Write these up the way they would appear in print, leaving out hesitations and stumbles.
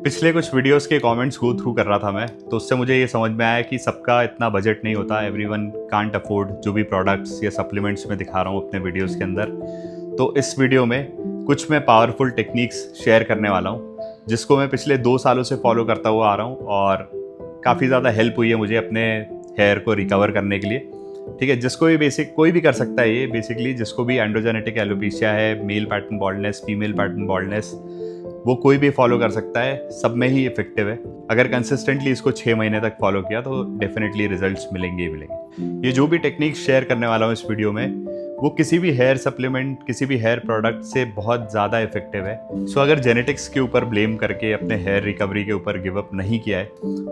पिछले कुछ वीडियोस के कमेंट्स गो थ्रू कर रहा था मैं, तो उससे मुझे ये समझ में आया कि सबका इतना बजट नहीं होता। एवरीवन कांट अफोर्ड जो भी प्रोडक्ट्स या सप्लीमेंट्स मैं दिखा रहा हूँ अपने वीडियोस के अंदर। तो इस वीडियो में कुछ मैं पावरफुल टेक्निक्स शेयर करने वाला हूँ जिसको मैं पिछले 2 सालों से फॉलो करता हुआ आ रहा हूँ और काफ़ी ज़्यादा हेल्प हुई है मुझे अपने हेयर को रिकवर करने के लिए। ठीक है, जिसको भी कोई भी कर सकता है ये बेसिकली, जिसको भी एंड्रोजेनेटिक एलोपेशिया है, male pattern baldness, female pattern baldness, वो कोई भी फॉलो कर सकता है। सब में ही इफेक्टिव है। अगर कंसिस्टेंटली इसको 6 महीने तक फॉलो किया तो डेफिनेटली रिजल्ट्स मिलेंगे ही मिलेंगे। ये जो भी टेक्निक शेयर करने वाला हूँ इस वीडियो में, वो किसी भी हेयर सप्लीमेंट, किसी भी हेयर प्रोडक्ट से बहुत ज़्यादा इफेक्टिव है। सो अगर जेनेटिक्स के ऊपर ब्लेम करके अपने हेयर रिकवरी के ऊपर गिव अप नहीं किया है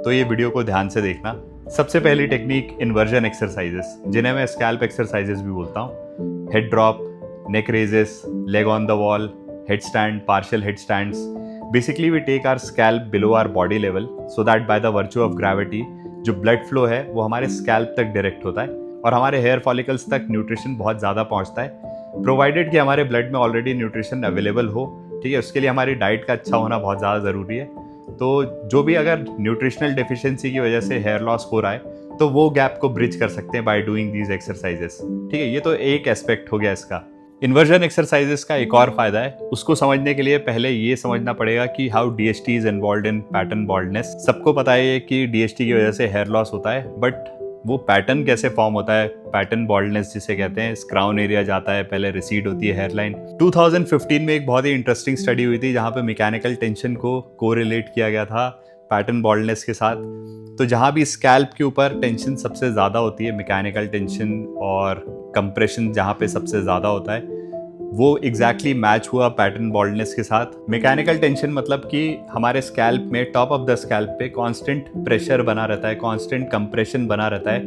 तो ये वीडियो को ध्यान से देखना। सबसे पहली टेक्निक इन्वर्जन एक्सरसाइजेस, जिन्हें मैं स्कैल्प एक्सरसाइजेस भी बोलता हूँ। Head drop, neck raises, leg on the wall, head stand, partial head stands. Basically we take our scalp below our body level so that by the virtue of gravity जो blood flow है वो हमारे scalp तक direct होता है और हमारे hair follicles तक न्यूट्रिशन बहुत ज़्यादा पहुंचता है, प्रोवाइडेड कि हमारे ब्लड में ऑलरेडी न्यूट्रिशन अवेलेबल हो। ठीक है, उसके लिए हमारी डाइट का अच्छा होना बहुत ज़्यादा ज़रूरी है। तो जो भी अगर न्यूट्रिशनल डेफिशिएंसी की वजह से हेयर लॉस हो रहा है तो वो गैप को ब्रिज कर सकते हैं बाय डूइंग दीज एक्सरसाइजेस। ठीक है, ये तो एक एस्पेक्ट हो गया इसका। इन्वर्जन एक्सरसाइजेस का एक और फायदा है, उसको समझने के लिए पहले ये समझना पड़ेगा कि how DST is involved in pattern baldness. सबको पता है कि डीएसटी की वजह से हेयर लॉस होता है, बट वो पैटर्न कैसे फॉर्म होता है, पैटर्न बॉल्डनेस जिसे कहते हैं, क्राउन एरिया जाता है, पहले रिसीड होती है हेयरलाइन। 2015 में एक बहुत ही इंटरेस्टिंग स्टडी हुई थी जहाँ पे मैकेनिकल टेंशन को कोरिलेट किया गया था पैटर्न बॉल्डनेस के साथ। तो जहाँ भी स्कैल्प के ऊपर टेंशन सबसे ज़्यादा होती है, मैकेनिकल टेंशन और कंप्रेशन जहाँ पे सबसे ज़्यादा होता है, वो एग्जैक्टली मैच हुआ पैटर्न बॉल्डनेस के साथ। मैकेनिकल टेंशन मतलब कि हमारे स्कैल्प में, टॉप ऑफ द स्कैल्प पे कांस्टेंट प्रेशर बना रहता है, कांस्टेंट कंप्रेशन बना रहता है।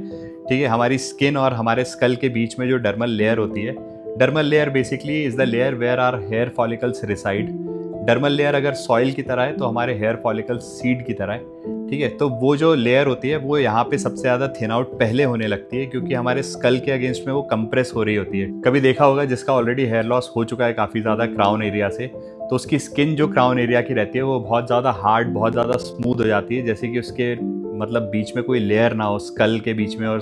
ठीक है, हमारी स्किन और हमारे स्कल के बीच में जो डर्मल लेयर होती है, dermal layer basically is the layer where are hair follicles reside. Dermal layer अगर सॉइल की तरह है तो हमारे हेयर फॉलिकल्स सीड की तरह है। ठीक है, तो वो जो लेयर होती है वो यहाँ पे सबसे ज़्यादा थिन आउट पहले होने लगती है क्योंकि हमारे स्कल के अगेंस्ट में वो कंप्रेस हो रही होती है। कभी देखा होगा जिसका ऑलरेडी हेयर लॉस हो चुका है काफ़ी ज़्यादा क्राउन एरिया से, तो उसकी स्किन जो क्राउन एरिया की रहती है वो बहुत ज़्यादा हार्ड, बहुत ज़्यादा स्मूथ हो जाती है, जैसे कि उसके मतलब बीच में कोई लेयर ना हो, स्कल के बीच में और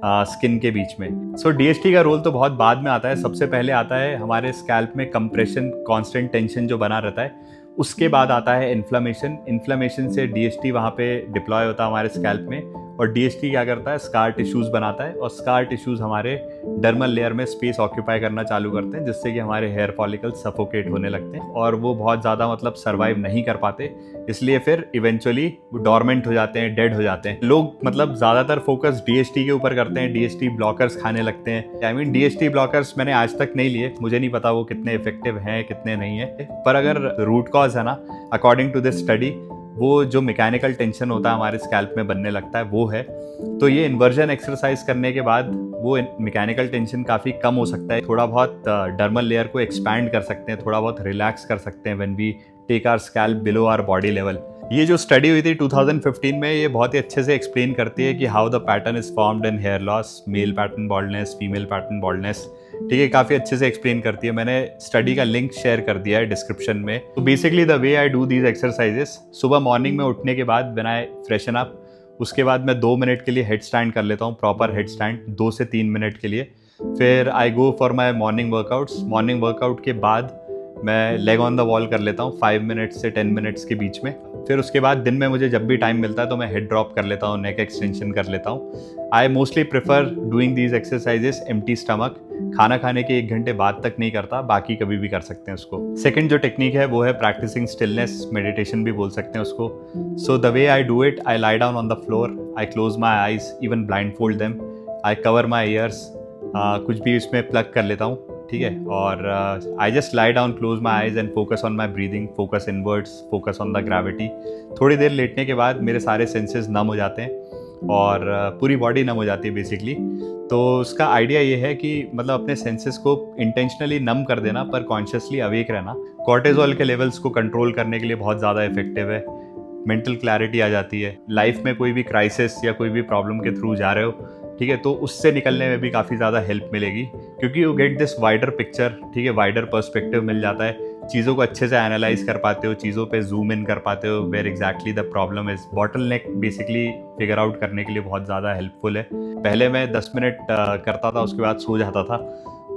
स्किन के बीच में। सो डीएसटी का रोल तो बहुत बाद में आता है। सबसे पहले आता है हमारे स्कैल्प में कंप्रेशन, कांस्टेंट टेंशन जो बना रहता है। उसके बाद आता है इन्फ्लेमेशन। इन्फ्लेमेशन से डीएसटी वहाँ पे डिप्लॉय होता है हमारे स्कैल्प में, और डीएसटी क्या करता है, स्कार टिश्यूज़ बनाता है, और स्कार टिश्यूज़ हमारे डर्मल लेयर में स्पेस ऑक्यूपाई करना चालू करते हैं, जिससे कि हमारे हेयर फॉलिकल्स सफोकेट होने लगते हैं और वो बहुत ज़्यादा मतलब सर्वाइव नहीं कर पाते। इसलिए फिर इवेंचुअली वो डॉर्मेंट हो जाते हैं, डेड हो जाते हैं। लोग मतलब ज़्यादातर फोकस डीएसटी के ऊपर करते हैं, डीएसटी ब्लॉकर्स खाने लगते हैं। आई मीन डीएसटी ब्लॉकर्स मैंने आज तक नहीं लिए, मुझे नहीं पता वो कितने इफेक्टिव हैं कितने नहीं है, पर अगर रूट कॉज है ना, अकॉर्डिंग टू दिस स्टडी, वो जो मैकेनिकल टेंशन होता है हमारे स्कैल्प में बनने लगता है वो है। तो ये इन्वर्जन एक्सरसाइज करने के बाद वो मैकेनिकल टेंशन काफ़ी कम हो सकता है। थोड़ा बहुत डर्मल लेयर को एक्सपैंड कर सकते हैं, थोड़ा बहुत रिलैक्स कर सकते हैं when we take our scalp below our body level. ये जो स्टडी हुई थी 2015 में, ये बहुत ही अच्छे से एक्सप्लेन करती है कि how the pattern is formed in hair loss, male pattern baldness, female pattern baldness. ठीक है, काफ़ी अच्छे से एक्सप्लेन करती है। मैंने स्टडी का लिंक शेयर कर दिया है डिस्क्रिप्शन में। तो basically the way I do these exercises, सुबह मॉर्निंग में उठने के बाद व्हेन आई फ्रेशन अप, उसके बाद मैं 2 मिनट के लिए हेड स्टैंड कर लेता हूँ, प्रॉपर हेड स्टैंड 2 से 3 मिनट के लिए। फिर I go for my morning workouts. Morning workout के बाद मैं लेग ऑन द वॉल कर लेता हूँ 5 मिनट्स से 10 मिनट्स के बीच में। फिर उसके बाद दिन में मुझे जब भी टाइम मिलता है तो मैं हेड ड्रॉप कर लेता हूँ, नेक एक्सटेंशन कर लेता हूँ। I mostly prefer doing these exercises empty stomach. खाना खाने के 1 घंटे बाद तक नहीं करता, बाकी कभी भी कर सकते हैं उसको। सेकंड जो टेक्निक है वो है प्रैक्टिसिंग स्टिलनेस, मेडिटेशन भी बोल सकते हैं उसको। So the way I do it, I lie down on the floor, I close my eyes, even blind fold them, I cover my years, कुछ भी उसमें प्लग कर लेता हूँ। ठीक है, और I just lie down, close my eyes and focus on my breathing, focus inwards, focus on the gravity. थोड़ी देर लेटने के बाद मेरे सारे सेंसेस नम हो जाते हैं और पूरी बॉडी नम हो जाती है बेसिकली। तो उसका आइडिया ये है कि मतलब अपने सेंसेस को इंटेंशनली नम कर देना पर कॉन्शियसली अवेक रहना। कॉर्टिसोल के लेवल्स को कंट्रोल करने के लिए बहुत ज़्यादा इफेक्टिव है। मेंटल क्लैरिटी आ जाती है। लाइफ में कोई भी क्राइसिस या कोई भी प्रॉब्लम के थ्रू जा रहे हो, ठीक है, तो उससे निकलने में भी काफ़ी ज़्यादा हेल्प मिलेगी क्योंकि you get this wider picture. ठीक है, वाइडर पर्सपेक्टिव मिल जाता है। चीज़ों को अच्छे से एनालाइज कर पाते हो, चीज़ों पे जूम इन कर पाते हो where exactly the problem is. Bottleneck basically figure out करने के लिए बहुत ज़्यादा हेल्पफुल है। पहले मैं 10 मिनट करता था, उसके बाद सो जाता था,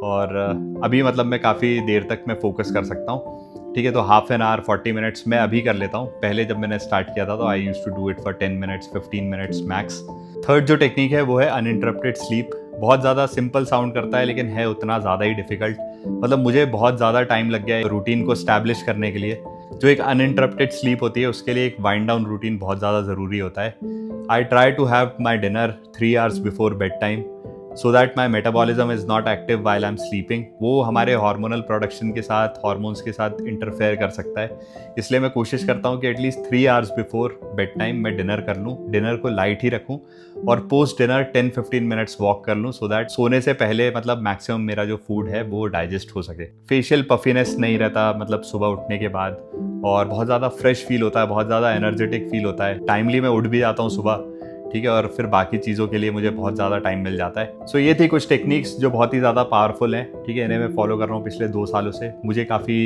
और अभी मतलब मैं काफ़ी देर तक मैं फोकस कर सकता हूँ। ठीक है, तो हाफ एन आवर 40 मिनट्स मैं अभी कर लेता हूँ। पहले जब मैंने स्टार्ट किया था तो I used to do it for 10 minutes 15 minutes max. Third जो टेक्निक है वो है अनइंटरप्टेड स्लीप। बहुत ज़्यादा सिंपल साउंड करता है लेकिन है उतना ज़्यादा ही डिफिकल्ट। मतलब मुझे बहुत ज़्यादा टाइम लग गया है रूटीन को स्टैब्लिश करने के लिए। जो एक अनइंटरप्टेड स्लीप होती है उसके लिए एक वाइंड डाउन रूटीन बहुत ज़्यादा ज़रूरी होता है। I try to have my dinner 3 hours before bedtime so that my metabolism is not active while I am sleeping. वो हमारे हार्मोनल प्रोडक्शन के साथ, हार्मोन्स के साथ इंटरफेयर कर सकता है, इसलिए मैं कोशिश करता हूँ कि at least 3 hours before bed time मैं डिनर कर लूँ, डिनर को लाइट ही रखूँ, और पोस्ट डिनर 10-15 मिनट्स वॉक कर लूँ सो दैट सोने से पहले मतलब मैक्सिमम मेरा जो फूड है वो डाइजेस्ट हो सके। फेशियल पफिनेस नहीं रहता मतलब सुबह उठने के बाद, और बहुत ज़्यादा फ्रेश फील होता है, बहुत ज़्यादा एनर्जेटिक फील होता है। टाइमली मैं उठ भी जाता हूँ सुबह, ठीक है, और फिर बाकी चीज़ों के लिए मुझे बहुत ज़्यादा टाइम मिल जाता है। सो ये थी कुछ टेक्निक्स जो बहुत ही ज़्यादा पावरफुल हैं, ठीक है। इन्हें मैं फॉलो कर रहा हूँ पिछले 2 सालों से, मुझे काफ़ी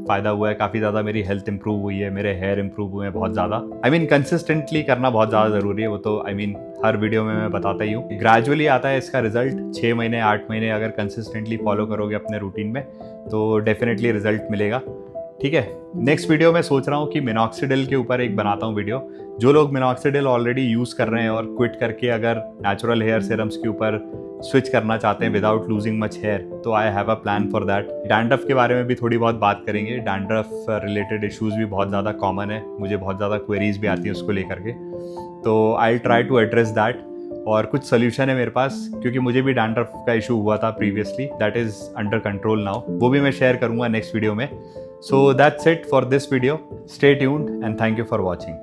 फ़ायदा हुआ है, काफ़ी ज़्यादा मेरी हेल्थ इंप्रूव हुई है, मेरे हेयर इंप्रूव हुए हैं बहुत ज़्यादा। आई मीन कंसिस्टेंटली करना बहुत ज़्यादा ज़रूरी है, वो तो आई मीन हर वीडियो में मैं बताता ही हूँ। ग्रेजुअली आता है इसका रिजल्ट, 6 महीने 8 महीने अगर कंसिस्टेंटली फॉलो करोगे अपने रूटीन में तो डेफिनेटली रिजल्ट मिलेगा, ठीक है। नेक्स्ट वीडियो मैं सोच रहा हूँ कि मिनॉक्सिडिल के ऊपर एक बनाता हूँ वीडियो। जो लोग मिनॉक्सिडिल ऑलरेडी यूज़ कर रहे हैं और क्विट करके अगर नेचुरल हेयर सीरम्स के ऊपर स्विच करना चाहते हैं विदाउट लूजिंग मच हेयर, तो I have a plan for that. Dandruff के बारे में भी थोड़ी बहुत बात करेंगे। डैंड्रफ रिलेटेड इश्यूज़ भी बहुत ज़्यादा कॉमन है, मुझे बहुत ज़्यादा क्वेरीज भी आती हैं उसको लेकर के, तो I try to address that. और कुछ सोल्यूशन है मेरे पास, क्योंकि मुझे भी डैंड्रफ का इशू हुआ था previously, that is under control now, वो भी मैं शेयर करूँगा नेक्स्ट वीडियो में। So that's it for this video. Stay tuned and thank you for watching.